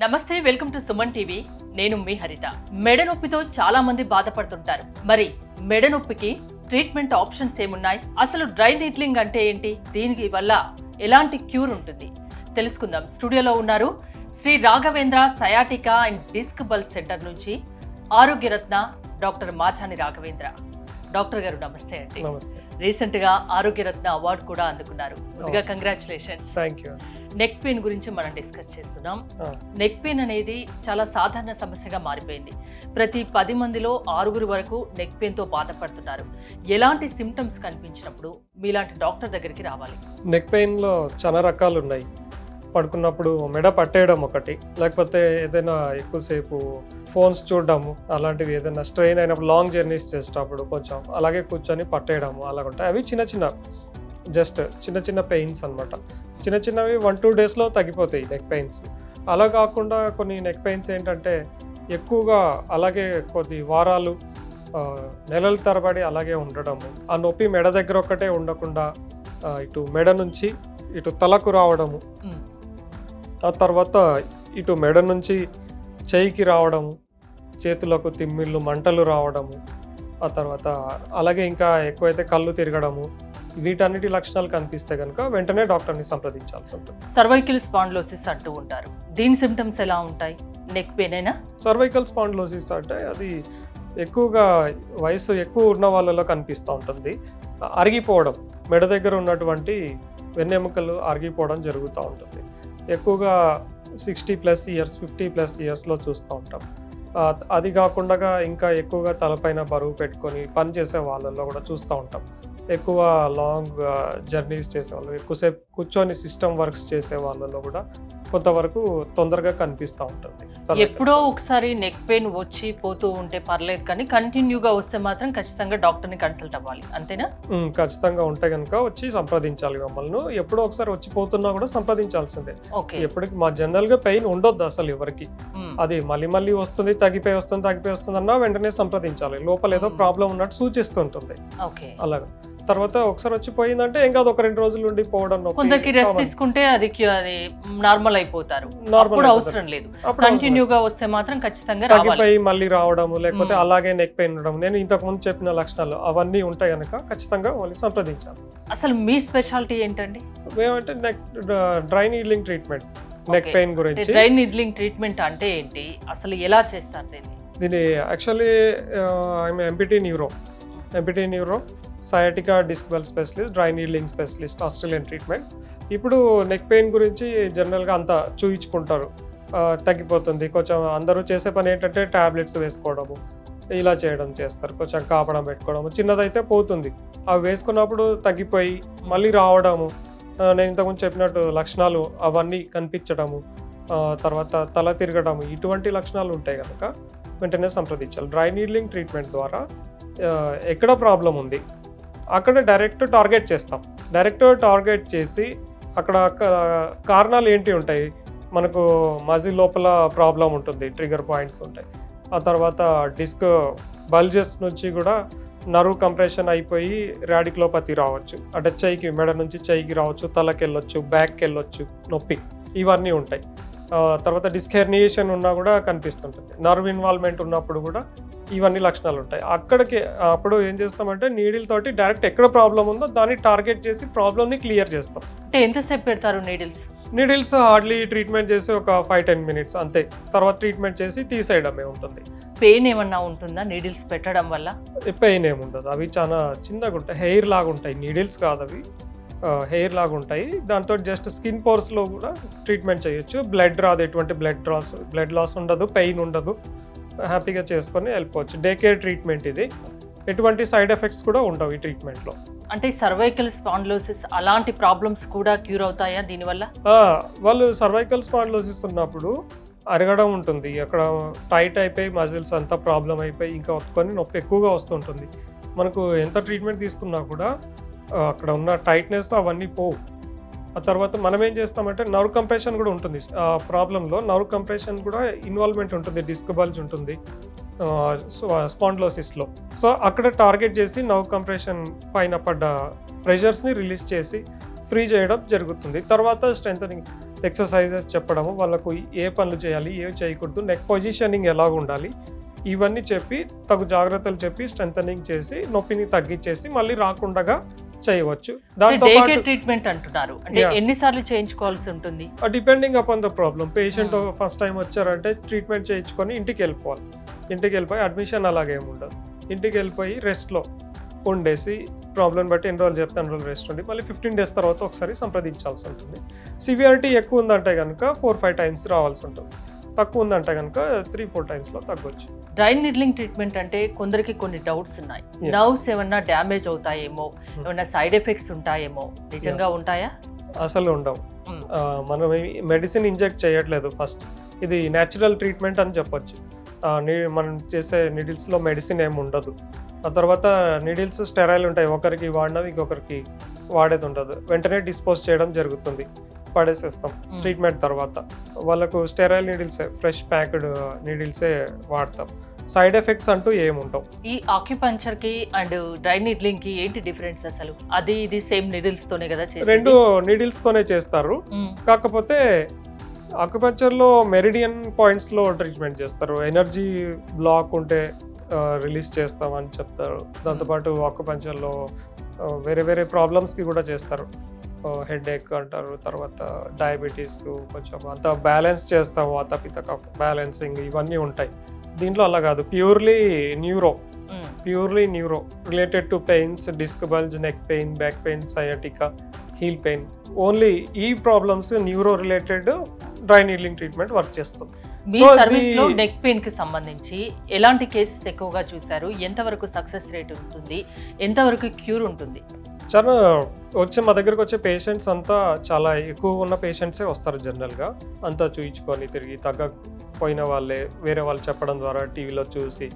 నమస్తే welcome to Suman TV నేను మీ హరిత మెడ నొప్పితో చాలా మంది బాధపడుతుంటారు మరి మెడ నొప్పికి ట్రీట్మెంట్ ఆప్షన్స్ ఏమున్నాయి అసలు డ్రై నీడ్లింగ్ అంటే ఏంటి దీనికి వల్ల ఎలాంటి క్యూర్ ఉంటుంది తెలుసుకుందాం స్టూడియోలో ఉన్నారు Shri Raghavendra sciatica and disc bulge centre నుంచి ఆరోగ్యరత్న డాక్టర్ మాచాని రాఘవేంద్ర డాక్టర్ గారు నమస్తే అండి రీసెంట్ గా ఆరోగ్యరత్న అవార్డు కూడా అందుకున్నారు ముందుగా కంగ్రాచులేషన్స్ థాంక్యూ నెక్ పెయిన్ గురించి మనం డిస్కస్ చేస్తున్నాం నెక్ పెయిన్ అనేది చాలా సాధారణ సమస్యగా మారిపోయింది ప్రతి 10 మందిలో 6 వరకు నెక్ పెయిన్ తో బాధపడుతున్నారు ఎలాంటి సిమ్టమ్స్ కనిపించినప్పుడు మీలాంటి డాక్టర్ దగ్గరికి రావాలి నెక్ పెయిన్ లో చాలా రకాలు ఉన్నాయి పడుకున్నప్పుడు మెడ పట్టేయడం ఒకటి లేకపోతే ఏదైనా ఎక్కువసేపు ఫోన్స్ చూడడము అలాంటివి ఏదైనా స్ట్రెయిన్ అయినప్పుడు లాంగ్ జర్నీస్ చేసేటప్పుడు కొంచెం అలాగే కూర్చొని పట్టేయడము అలాగ ఉంటాయి అవి చిన్న చిన్న పెయిన్స్ అనమాట చిన్నవి 1-2 డేస్లో తగ్గిపోతాయి నెక్ పెయిన్స్ అలా కాకుండా కొన్ని నెక్ పెయిన్స్ ఏంటంటే ఎక్కువగా అలాగే కొద్ది వారాలు నెలల తరబడి అలాగే ఉండడము ఆ నొప్పి మెడ దగ్గర ఒక్కటే ఉండకుండా ఇటు మెడ నుంచి ఇటు తలకు రావడము ఆ తర్వాత ఇటు మెడ నుంచి చేయికి రావడము చేతులకు తిమ్మిళ్ళు మంటలు రావడము ఆ తర్వాత అలాగే ఇంకా ఎక్కువైతే కళ్ళు తిరగడము వీటన్నిటి లక్షణాలు కనిపిస్తే కనుక వెంటనే డాక్టర్ని సంప్రదించాల్సి ఉంటుంది సర్వైకల్ స్పాండిలోసిస్ అంటూ ఉంటారు దీని సిమ్టమ్స్ ఎలా ఉంటాయి నెక్ పెయిన్ అయినా సర్వైకల్ స్పాండిలోసిస్ అంటే అది ఎక్కువగా వయసు ఎక్కువ ఉన్న వాళ్ళలో కనిపిస్తూ ఉంటుంది అరిగిపోవడం మెడ దగ్గర ఉన్నటువంటి వెన్నెముకలు అరిగిపోవడం జరుగుతూ ఉంటుంది ఎక్కువగా 60+ ఇయర్స్ 50+ ఇయర్స్లో చూస్తూ ఉంటాం అది కాకుండా ఇంకా ఎక్కువగా తలపైన బరువు పెట్టుకొని పని చేసే వాళ్ళల్లో కూడా చూస్తూ ఉంటాం ఎక్కువ లాంగ్ జర్నీస్ చేసే వాళ్ళు ఎక్కువసేపు కూర్చొని సిస్టమ్ వర్క్స్ చేసే వాళ్ళలో కూడా కొంతవరకు తొందరగా కనిపిస్తూ ఉంటుంది ఎప్పుడో ఒకసారి నెక్ పెయిన్ వచ్చి పోతూ ఉంటే పర్లేదు కానీ కంటిన్యూగా వస్తే మాత్రం ఖచ్చితంగా డాక్టర్ని కన్సల్ట్ అవ్వాలి అంతేనా ఖచ్చితంగా ఉంటే కనుక వచ్చి సంప్రదించాలి మమ్మల్ని ఎప్పుడో ఒకసారి వచ్చి పోతున్నా కూడా సంప్రదించాల్సిందే ఎప్పటికి మా జనరల్ గా పెయిన్ ఉండొద్దు అసలు ఎవరికి అది మళ్ళీ వస్తుంది తగ్గిపోయి వస్తుంది అన్నా వెంటనే సంప్రదించాలి లోపల ఏదో ప్రాబ్లం ఉన్నట్టు సూచిస్తుంటుంది అలాగా తర్వాత ఒకసారి వచ్చి పోయిందంటే ఇంకా ఒక 2 రోజులు ఉండి పోవడం కొందరికి రెస్ట్ తీసుకుంటే అది నార్మల్ అయిపోతారు అప్పుడు అవసరం లేదు కంటిన్యూగా వస్తే మాత్రం ఖచ్చితంగా తగ్గిపోయి మళ్ళీ రావడము లేకపోతే అలాగే నెక్ పెయిన్ ఉండడం నేను ఇంతకు ముందు చెప్పిన లక్షణాలు అవన్నీ ఉంటాయి కనుక ఖచ్చితంగా వాళ్ళు సంప్రదించాలి అసలు మీ స్పెషాలిటీ ఏంటండి ఏమంటే neck dry needling treatment neck pain గురించి డ్రై నీడ్లింగ్ ట్రీట్మెంట్ అంటే ఏంటి అసలు ఎలా చేస్తారు దీన్ని actually I'm MPT neuro sciatica disc bulge specialist dry needling specialist Australian treatment ఇప్పుడు నెక్ పెయిన్ గురించి జనరల్గా అంతా చూయించుకుంటారు తగ్గిపోతుంది కొంచెం అందరూ చేసే పని ఏంటంటే ట్యాబ్లెట్స్ వేసుకోవడము ఇలా చేస్తారు కొంచెం కాపడం పెట్టుకోవడము చిన్నదైతే పోతుంది అవి వేసుకున్నప్పుడు తగ్గిపోయి మళ్ళీ రావడము నేను ఇంతకుముందు చెప్పినట్టు లక్షణాలు అవన్నీ కనిపించడము తర్వాత తల తిరగడము ఇటువంటి లక్షణాలు ఉంటాయి కనుక వెంటనే సంప్రదించాలి డ్రై నీడ్లింగ్ ట్రీట్మెంట్ ద్వారా ఎక్కడ ప్రాబ్లం ఉంది అక్కడ డైరెక్ట్ టార్గెట్ చేసి అక్కడ కారణాలు ఏంటి ఉంటాయి మనకు మజిల్ లోపల ప్రాబ్లం ఉంటుంది ట్రిగర్ పాయింట్స్ ఉంటాయి ఆ తర్వాత డిస్క్ బల్జెస్ నుంచి కూడా నర్వ్ కంప్రెషన్ అయిపోయి రాడిక్యులోపతి రావచ్చు అంటే మెడ నుంచి చెయ్యికి రావచ్చు తలకి వెళ్ళొచ్చు బ్యాక్కి వెళ్ళొచ్చు నొప్పి ఇవన్నీ ఉంటాయి తర్వాత డిస్క్ హెర్నియేషన్ ఉన్నా కూడా కనిపిస్తుంటుంది నర్వ్ ఇన్వాల్వ్మెంట్ ఉన్నప్పుడు కూడా ఇవన్నీ లక్షణాలు ఉంటాయి అప్పుడు ఏం చేస్తామంటే నీడిల్ తోటి డైరెక్ట్ ఎక్కడ ప్రాబ్లం ఉందో దాన్ని టార్గెట్ చేసి ప్రాబ్లమ్ని క్లియర్ చేస్తాం అంటే ఎంతసేపు పెడతారు నీడిల్స్ హార్డ్లీ ట్రీట్మెంట్ చేసి ఒక 5-10 మినిట్స్ అంతే తర్వాత ట్రీట్మెంట్ చేసి తీసేయడమే ఉంటుంది పెయిన్ ఏమన్నా ఉంటుందా నీడిల్స్ పెట్టడం వల్ల పెయిన్ ఏముండదు అవి చాలా చిన్నగా ఉంటాయి హెయిర్ లాగా ఉంటాయి నీడిల్స్ కాదు అవి హెయిర్ లాగా ఉంటాయి దాంతో జస్ట్ స్కిన్ పోర్స్లో కూడా ట్రీట్మెంట్ చేయొచ్చు బ్లడ్ రాదు ఎటువంటి బ్లడ్ లాస్ ఉండదు పెయిన్ ఉండదు హ్యాపీగా చేసుకొని వెళ్ళిపోవచ్చు డే కేర్ ట్రీట్మెంట్ ఇది ఎటువంటి సైడ్ ఎఫెక్ట్స్ కూడా ఉండవు ఈ ట్రీట్మెంట్లో అంటే సర్వైకల్ స్పాండిలోసిస్ అలాంటి ప్రాబ్లమ్స్ కూడా క్యూర్ అవుతాయా దీనివల్ల వాళ్ళు సర్వైకల్ స్పాండిలోసిస్ ఉన్నప్పుడు అరగడం ఉంటుంది అక్కడ టైట్ అయిపోయి మజిల్స్ అంతా ప్రాబ్లం అయిపోయి ఇంకా ఒత్తుకొని నొప్పి ఎక్కువగా వస్తుంటుంది మనకు ఎంత ట్రీట్మెంట్ తీసుకున్నా కూడా అక్కడ ఉన్న టైట్నెస్ అవన్నీ పోవు ఆ తర్వాత మనం ఏం చేస్తామంటే నర్వ్ కంప్రెషన్ కూడా ఉంటుంది ఆ ప్రాబ్లంలో నర్వ్ కంప్రెషన్ కూడా ఇన్వాల్వ్మెంట్ ఉంటుంది డిస్క్ బల్జ్ ఉంటుంది స్పాండిలోసిస్లో సో అక్కడ టార్గెట్ చేసి నర్వ్ కంప్రెషన్ పైన పడ్డ ప్రెషర్స్ని రిలీజ్ చేసి ఫ్రీ చేయడం జరుగుతుంది. తర్వాత స్ట్రెంథనింగ్ ఎక్సర్సైజెస్ చెప్పడము, వాళ్ళకు ఏ పనులు చేయాలి, ఏ చేయకూడదు, నెక్ పొజిషనింగ్ ఎలా ఉండాలి, ఇవన్నీ చెప్పి తగు జాగ్రత్తలు చెప్పి స్ట్రెంథనింగ్ చేసి నొప్పిని తగ్గించేసి మళ్ళీ రాకుండా చేయవచ్చు. దాంతో ట్రీట్మెంట్ అంటున్నారు, అంటే ఎన్నిసార్లు చేయించుకోవాల్సి ఉంటుంది? Depending upon the problem. Patient first time వచ్చారంటే ట్రీట్మెంట్ చేయించుకొని ఇంటికి వెళ్ళిపోవాలి. ఇంటికి వెళ్ళిపోయి అడ్మిషన్ అలాగేమి ఉండదు. ఇంటికి వెళ్ళిపోయి రెస్ట్లో ఉండేసి ప్రాబ్లం బట్టి ఎన్ని రోజులు చెప్తే అన్ని రోజులు రెస్ట్ ఉండి మళ్ళీ 15 days తర్వాత ఒకసారి సంప్రదించాల్సి ఉంటుంది. సివియారిటీ ఎక్కువ ఉందంటే కనుక 4-5 times రావాల్సి ఉంటుంది. తక్కువ ఉందంటే కనుక 3-4 timesలో తగ్గొచ్చు. డ్రై నీడ్లింగ్ ట్రీట్మెంట్ అంటే కొందరికి కొన్ని డౌట్స్ ఉన్నాయి. నర్వ్స్ ఏమన్నా డ్యామేజ్ అవుతాయేమో, ఏమన్నా సైడ్ ఎఫెక్ట్స్ ఉంటాయేమో, నిజంగా ఉంటాయా? అసలు ఉండవు. మనం మెడిసిన్ ఇంజెక్ట్ చేయట్లేదు. ఫస్ట్ ఇది న్యాచురల్ ట్రీట్మెంట్ అని చెప్పొచ్చు. మనం చేసే నీడిల్స్లో మెడిసిన్ ఏమి ఉండదు. ఆ తర్వాత నీడిల్స్ స్టెరైల్ ఉంటాయి, ఒకరికి వాడినవి ఇంకొకరికి వాడేది ఉండదు. వెంటనే డిస్పోజ్ చేయడం జరుగుతుంది, పడేసేస్తాం ట్రీట్మెంట్ తర్వాత. వాళ్ళకు స్టెరైల్ నీడిల్సే, ఫ్రెష్ ప్యాక్డ్ నీడిల్సే వాడతాం. సైడ్ ఎఫెక్ట్స్ అంటూ ఏముంటావు. ఈ ఆక్యుపంచర్ కి అండ్ డ్రై నీడ్లింగ్ కి ఏంటి డిఫరెన్స్ అసలు? అది ఇది సేమ్ నీడిల్స్ తోనే కదా చేసేది? రెండు నీడిల్స్ తోనే చేస్తారు. కాకపోతే ఆక్యుపంచర్ లో మెరిడియన్ పాయింట్స్ లో ట్రీట్మెంట్ చేస్తారు. ఎనర్జీ బ్లాక్ ఉంటే రిలీజ్ చేస్తామని చెప్తారు. దాంతోపాటు ఆక్యుపంచర్ లో వేరే వేరే ప్రాబ్లమ్స్ కి కూడా చేస్తారు. హెడ్ ఏక్ అంటారు, తర్వాత డయాబెటీస్ కు కొంచెం అంత బ్యాలెన్స్ చేస్తాము, వాతపిత్త బ్యాలెన్సింగ్ ఇవన్నీ ఉంటాయి. దీంట్లో అలా కాదు, purely neuro related to pains, disc bulge, neck pain, back pain, sciatica, heel pain, only ఈ problems neuro related dry needling treatment work చేస్తుంది. మీ సర్వీస్ లో నెక్ పెయిన్ కి సంబంధించి ఎలాంటి కేసెస్ ఎక్కువగా చూసారు? ఎంతవరకు సక్సెస్ రేట్ ఉంటుంది? ఎంతవరకు క్యూర్ ఉంటుంది? చాలా మా దగ్గరకు వచ్చే పేషెంట్స్ అంతా చాలా ఎక్కువ ఉన్న పేషెంట్సే వస్తారు. జనరల్గా అంతా చూయించుకొని తిరిగి తగ్గకపోయిన వాళ్ళే వేరే వాళ్ళు చెప్పడం ద్వారా టీవీలో చూసి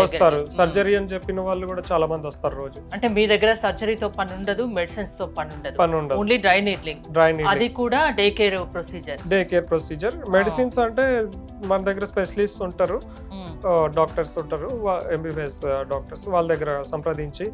వస్తారు. సర్జరీ అని చెప్పిన వాళ్ళు కూడా చాలా మంది వస్తారు రోజు. అంటే మీ దగ్గర సర్జరీతో పని ఉండదు, మెడిసిన్స్ తో పని ఉండదు, ఓన్లీ డ్రై నీడ్లింగ్. అది కూడా డే కేర్ ప్రొసీజర్. మెడిసిన్స్ అంటే మన దగ్గర స్పెషలిస్ట్ ఉంటారు, డాక్టర్స్ ఉంటారు, MBBS డాక్టర్స్. వాళ్ళ దగ్గర సంప్రదించి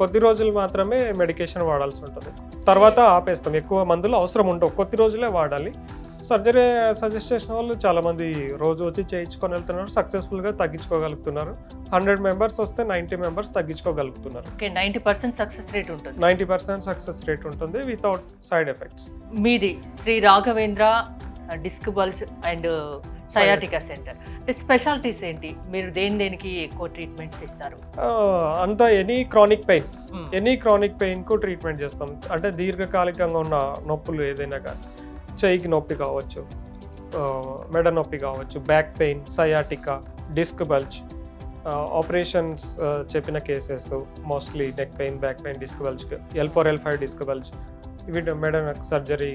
కొద్ది రోజులు మాత్రమే మెడికేషన్ వాడాల్సి ఉంటుంది. తర్వాత ఆపేస్తాం. ఎక్కువ మందులు అవసరం ఉండవు, కొద్ది రోజులే వాడాలి. సర్జరీ సజెస్ట్ చేసిన వాళ్ళు చాలా మంది రోజు వచ్చి చేయించుకొని వెళ్తున్నారు, సక్సెస్ఫుల్ గా తగ్గించుకోగలుగుతున్నారు. 100 members వస్తే 90 members తగ్గించుకోగలుగుతున్నారు. 90% సక్సెస్ రేట్ ఉంటుంది. 90% సక్సెస్ రేట్ ఉంటుంది వితౌట్ సైడ్ ఎఫెక్ట్స్. మీది Shri Raghavendra disc bulge and sciatica centre. అంటే స్పెషాలిటీస్ ఏంటి? మీరు దేనికి ఎక్కువ ట్రీట్మెంట్స్ ఇస్తారు? అంతా ఎనీ క్రానిక్ పెయిన్ కు ట్రీట్మెంట్ చేస్తాం. అంటే దీర్ఘకాలికంగా ఉన్న నొప్పులు ఏదైనా కానీ, చెయ్యికి నొప్పి కావచ్చు, మెడ నొప్పి కావచ్చు, back pain, sciatica, disc bulge, operations చెప్పిన cases mostly neck pain, back pain, disc bulge, L4 L5 disc bulge, ఇవి మెడ సర్జరీ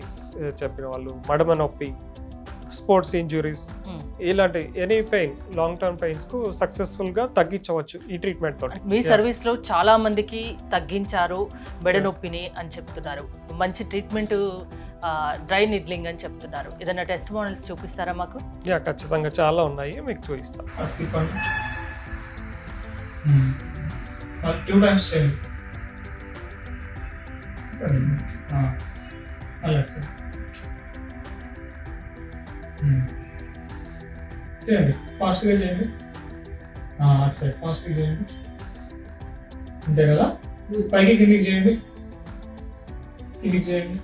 చెప్పిన వాళ్ళు, మడమ నొప్పి, స్పోర్ట్స్ ఇంజురీస్, ఇలాంటి any pain, long term pains కు సక్సెస్ఫుల్ గా తగ్గించవచ్చు ఈ ట్రీట్మెంట్ తోటి. మీ సర్వీస్ లో చాలా మందికి తగ్గించారు మెడ నొప్పిని అని చెప్తున్నారు. మంచి ట్రీట్మెంట్ డ్రై నీడ్లింగ్ అని చెప్తున్నారు. ఏదైనా టెస్ట్ మోడల్స్ చూపిస్తారా మాకు? ఖచ్చితంగా చాలా ఉన్నాయి, మీకు చూపిస్తాను. చేయండి, ఫాస్ట్గా చేయండి, అటు సైడ్ ఫాస్ట్గా చేయండి, అంతే కదా. పైకి కిందికి చేయండి, కిందికి చేయండి,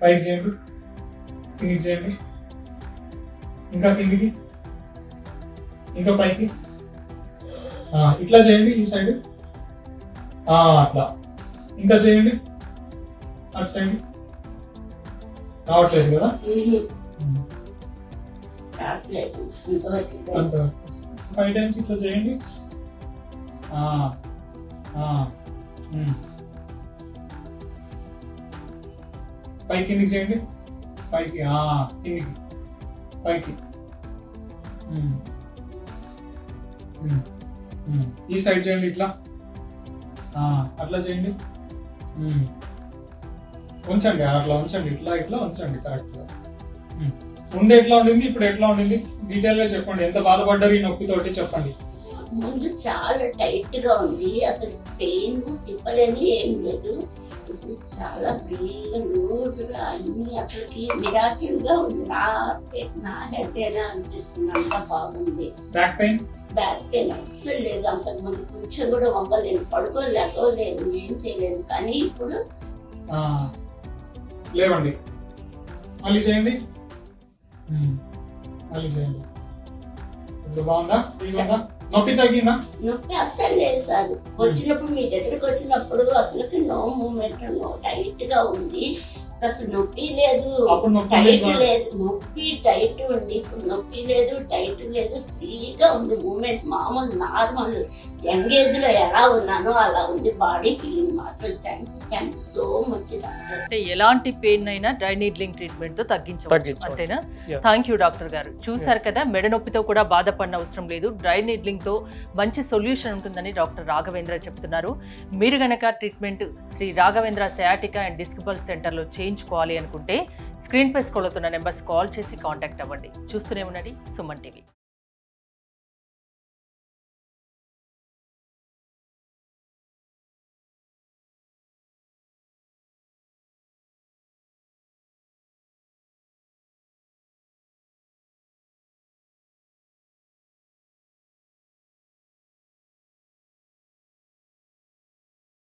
పైకి చేయండి, కిందికి చేయండి, ఇంకా కిందికి, ఇంకా పైకి, ఇట్లా చేయండి, ఈ సైడ్ అట్లా, ఇంకా చేయండి, అటు సైడ్. రావట్లేదు కదా, 5 times ఇట్లా చేయండి. పైకి కిందికి చేయండి, పైకి కిందికి, పైకి, ఈ సైడ్ చేయండి, ఇట్లా అట్లా చేయండి, ఉంచండి, అట్లా ఉంచండి, ఇట్లా ఇట్లా ఉంచండి కరెక్ట్గా. ముందు ఎట్లా ఉండింది, ఇప్పుడు ఎట్లా ఉండింది, డీటెయిల్ గా చెప్పండి. ఎంత బాధపడ్డారు ఈ నొప్పితోటి చెప్పండి. ముందు చాలా టైట్ గా ఉంది, అసలు పెయిన్ తిప్పలేని ఏం లేదు. ఇప్పుడు చాలా ఫ్రీగా లూజ్గా అన్ని అసలుకి మిరాకిల్ గా ఉంది. నా హెడ్ అయినా అనిపిస్తుంది, అంత బాగుంది. బ్యాక్ పెయిన్ బ్యాక్ పెయిన్ అస్సలు లేదు. అంతకుముందు కొంచెం కూడా వంగలేను, పడుకోలేకపోలేను, ఏం చేయలేను. కానీ ఇప్పుడు లేవండి, మళ్ళీ చేయండి, మళ్ళీ చేయండి. ఇప్పుడు బాగుందా? నొప్పి తగ్గిందా? నొప్పి అస్సలు లేదు సార్. వచ్చినప్పుడు మీ దగ్గరికి వచ్చినప్పుడు అసలు నో మూమెంట్, నో టైట్ గా ఉంది. అసలు నొప్పి లేదు, టైట్ లేదు. నొప్పి టైట్ ఉంది, ఇప్పుడు నొప్పి లేదు, టైట్ లేదు, ఫ్రీగా ఉంది. మూమెంట్ మామూలు నార్మల్ యంగేజ్ లో ఎలా ఉన్నానో అలా ఉంది. బాడీ ఫీలింగ్ మాత్రం thank you so much doctor. అంటే ఎలాంటి పెయిన్ అయినా డ్రై నీడ్లింగ్ ట్రీట్మెంట్ తో తగ్గించవచ్చు అంతేనా? థ్యాంక్ యూ డాక్టర్ గారు. చూసారు కదా, మెడ నొప్పితో కూడా బాధపడిన అవసరం లేదు, డ్రై నీడ్లింగ్ తో మంచి సొల్యూషన్ ఉంటుందని డాక్టర్ రాఘవేంద్ర చెప్తున్నారు. మీరు గనక treatment Shri Raghavendra sciatica and disc bulge centre లో చేయించుకోవాలి అనుకుంటే స్క్రీన్ పై స్క్రోల్ అవుతున్న నెంబర్స్ కాల్ చేసి కాంటాక్ట్ అవ్వండి. చూస్తూనే ఉండండి సుమన్ టీవీ.